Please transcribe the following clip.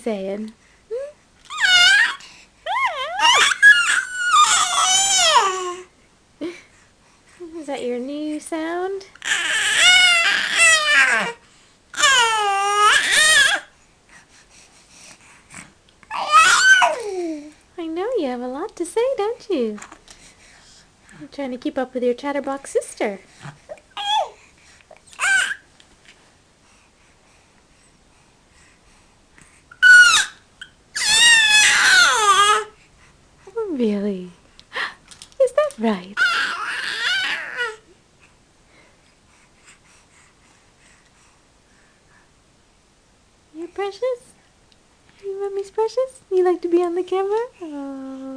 saying? Is that your new sound? I know you have a lot to say, don't you? You're trying to keep up with your chatterbox sister. Oh, really? Is that right? You're precious? You Mommy's precious? You like to be on the camera? Oh.